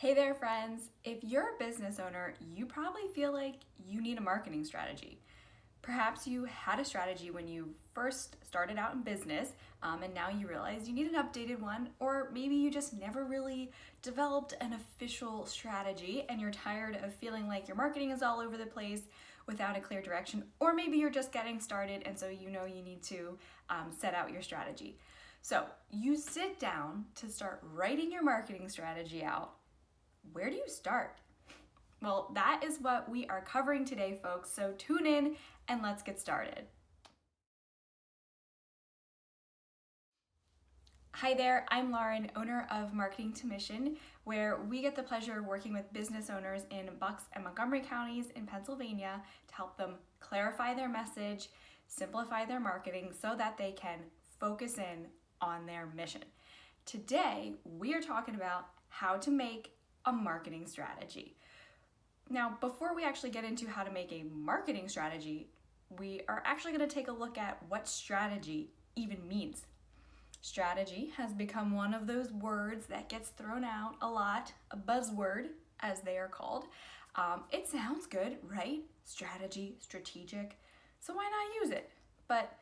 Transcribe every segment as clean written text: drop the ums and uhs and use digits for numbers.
Hey there, friends. If you're a business owner, you probably feel like you need a marketing strategy. Perhaps you had a strategy when you first started out in business, and now you realize you need an updated one, or maybe you just never really developed an official strategy and you're tired of feeling like your marketing is all over the place without a clear direction, or maybe you're just getting started and so you know you need to set out your strategy. So you sit down to start writing your marketing strategy out. Where do you start? Well, that is what we are covering today, folks, so tune in and let's get started. Hi there, I'm Lauren, owner of Marketing to Mission, where we get the pleasure of working with business owners in Bucks and Montgomery counties in Pennsylvania to help them clarify their message, simplify their marketing so that they can focus in on their mission. Today, we are talking about how to make a marketing strategy. Now, before we actually get into how to make a marketing strategy, we are actually going to take a look at what strategy even means. Strategy has become one of those words that gets thrown out a lot, a buzzword as they are called. It sounds good, right? Strategy, strategic, so why not use it? But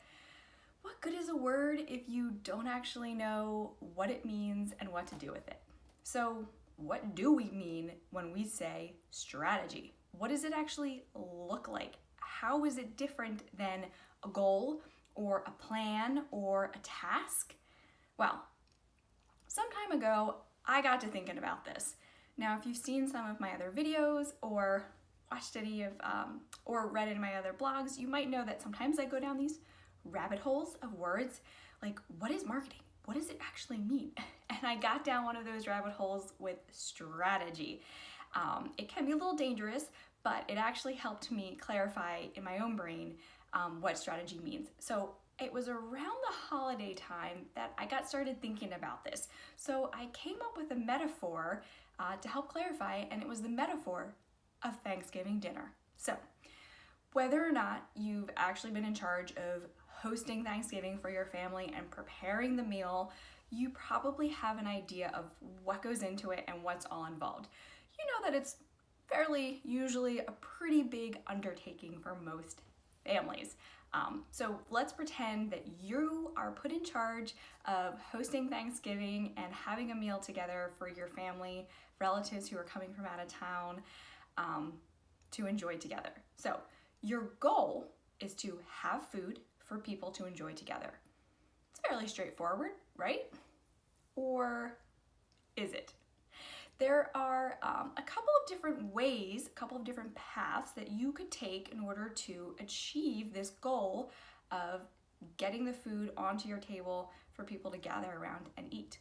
what good is a word if you don't actually know what it means and what to do with it? So what do we mean when we say strategy? What does it actually look like? How is it different than a goal or a plan or a task? Well, some time ago, I got to thinking about this. Now, if you've seen some of my other videos or watched any of, or read in my other blogs, you might know that sometimes I go down these rabbit holes of words, like what is marketing? What does it actually mean? And I got down one of those rabbit holes with strategy. It can be a little dangerous, but it actually helped me clarify in my own brain what strategy means. So it was around the holiday time that I got started thinking about this. So I came up with a metaphor to help clarify, and it was the metaphor of Thanksgiving dinner. So whether or not you've actually been in charge of hosting Thanksgiving for your family and preparing the meal, you probably have an idea of what goes into it and what's all involved. You know that it's fairly usually a pretty big undertaking for most families. So let's pretend that you are put in charge of hosting Thanksgiving and having a meal together for your family, relatives who are coming from out of town to enjoy together. So your goal is to have food for people to enjoy together. It's fairly straightforward, right? Or is it? There are a couple of different ways, a couple of different paths that you could take in order to achieve this goal of getting the food onto your table for people to gather around and eat.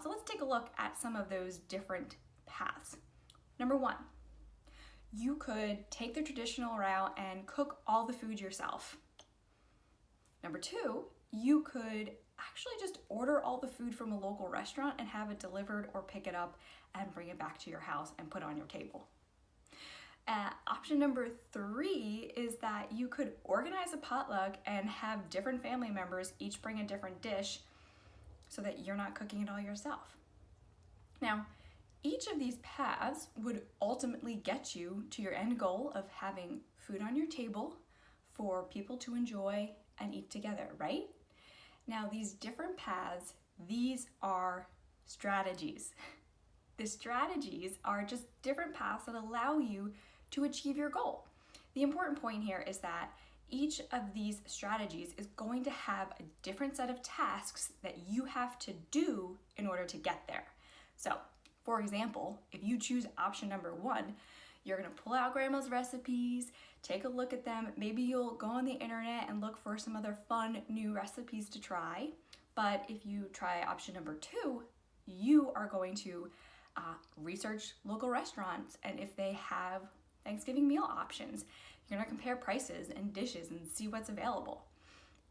So let's take a look at some of those different paths. Number one, you could take the traditional route and cook all the food yourself. Number two, you could actually just order all the food from a local restaurant and have it delivered or pick it up and bring it back to your house and put on your table. Option number three is that you could organize a potluck and have different family members each bring a different dish so that you're not cooking it all yourself. Now, each of these paths would ultimately get you to your end goal of having food on your table for people to enjoy and eat together, right? Now, these different paths, these are strategies. The strategies are just different paths that allow you to achieve your goal. The important point here is that each of these strategies is going to have a different set of tasks that you have to do in order to get there. So, for example, if you choose option number one, you're gonna pull out grandma's recipes, take a look at them. Maybe you'll go on the internet and look for some other fun new recipes to try. But if you try option number two, you are going to research local restaurants, and if they have Thanksgiving meal options, you're gonna compare prices and dishes and see what's available.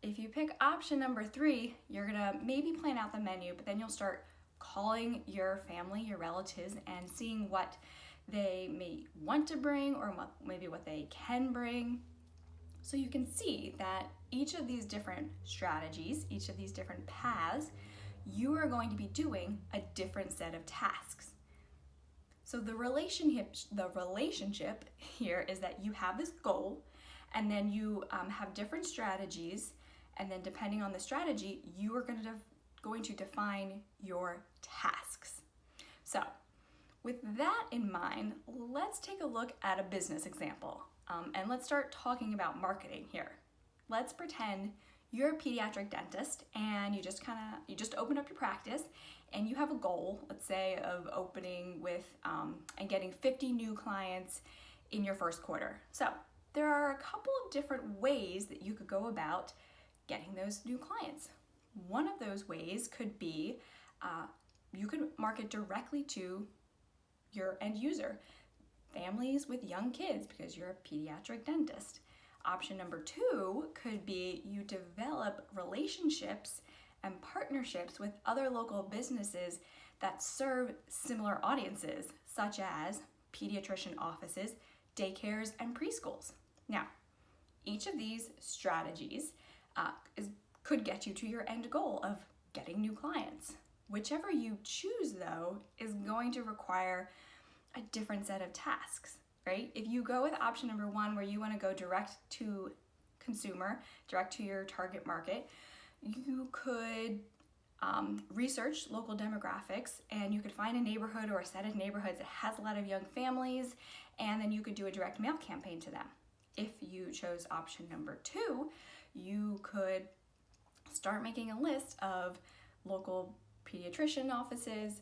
If you pick option number three, you're gonna maybe plan out the menu, but then you'll start calling your family, your relatives, and seeing what they may want to bring or maybe what they can bring. So you can see that each of these different strategies, each of these different paths, you are going to be doing a different set of tasks. So the relationship here is that you have this goal, and then you have different strategies, and then depending on the strategy, you are going to define your tasks. So with that in mind, let's take a look at a business example, and let's start talking about marketing here. Let's pretend you're a pediatric dentist and you just open up your practice and you have a goal, let's say, of opening with and getting 50 new clients in your first quarter. So there are a couple of different ways that you could go about getting those new clients. One of those ways could be you could market directly to your end user, families with young kids, because you're a pediatric dentist. Option number 2 could be you develop relationships and partnerships with other local businesses that serve similar audiences, such as pediatrician offices, daycares, and preschools. Now, each of these strategies could get you to your end goal of getting new clients. Whichever you choose, though, is going to require a different set of tasks, right? If you go with option number 1, where you want to go direct to consumer, direct to your target market, you could research local demographics, and you could find a neighborhood or a set of neighborhoods that has a lot of young families, and then you could do a direct mail campaign to them. If you chose option number 2, you could start making a list of local pediatrician offices,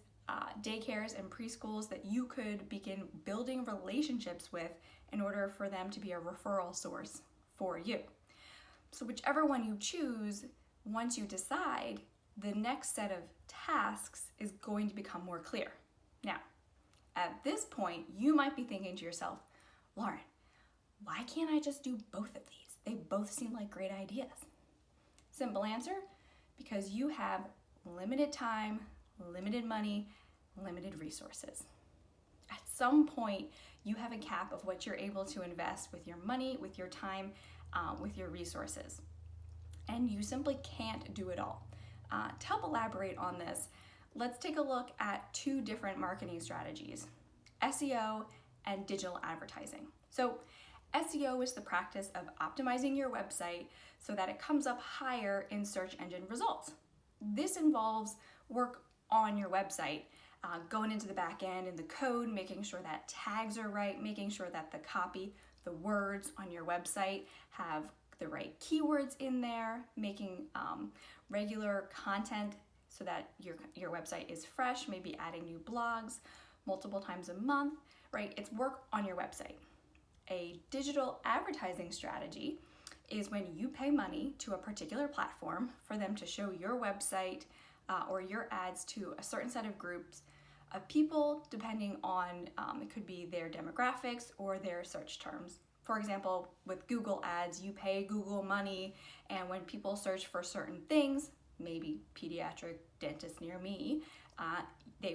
daycares, and preschools that you could begin building relationships with in order for them to be a referral source for you. So whichever one you choose, once you decide, the next set of tasks is going to become more clear. Now, at this point, you might be thinking to yourself, Lauren, why can't I just do both of these? They both seem like great ideas. Simple answer, because you have limited time, limited money, limited resources. At some point, you have a cap of what you're able to invest with your money, with your time, with your resources. And you simply can't do it all. To help elaborate on this, let's take a look at 2 different marketing strategies, SEO and digital advertising. So SEO is the practice of optimizing your website so that it comes up higher in search engine results. This involves work on your website, going into the back end and the code, making sure that tags are right, making sure that the copy, the words on your website have the right keywords in there, making regular content so that your website is fresh, maybe adding new blogs multiple times a month, right? It's work on your website. A digital advertising strategy is when you pay money to a particular platform for them to show your website or your ads to a certain set of groups of people, depending on, it could be their demographics or their search terms. For example, with Google ads, you pay Google money, and when people search for certain things, maybe pediatric dentist near me, they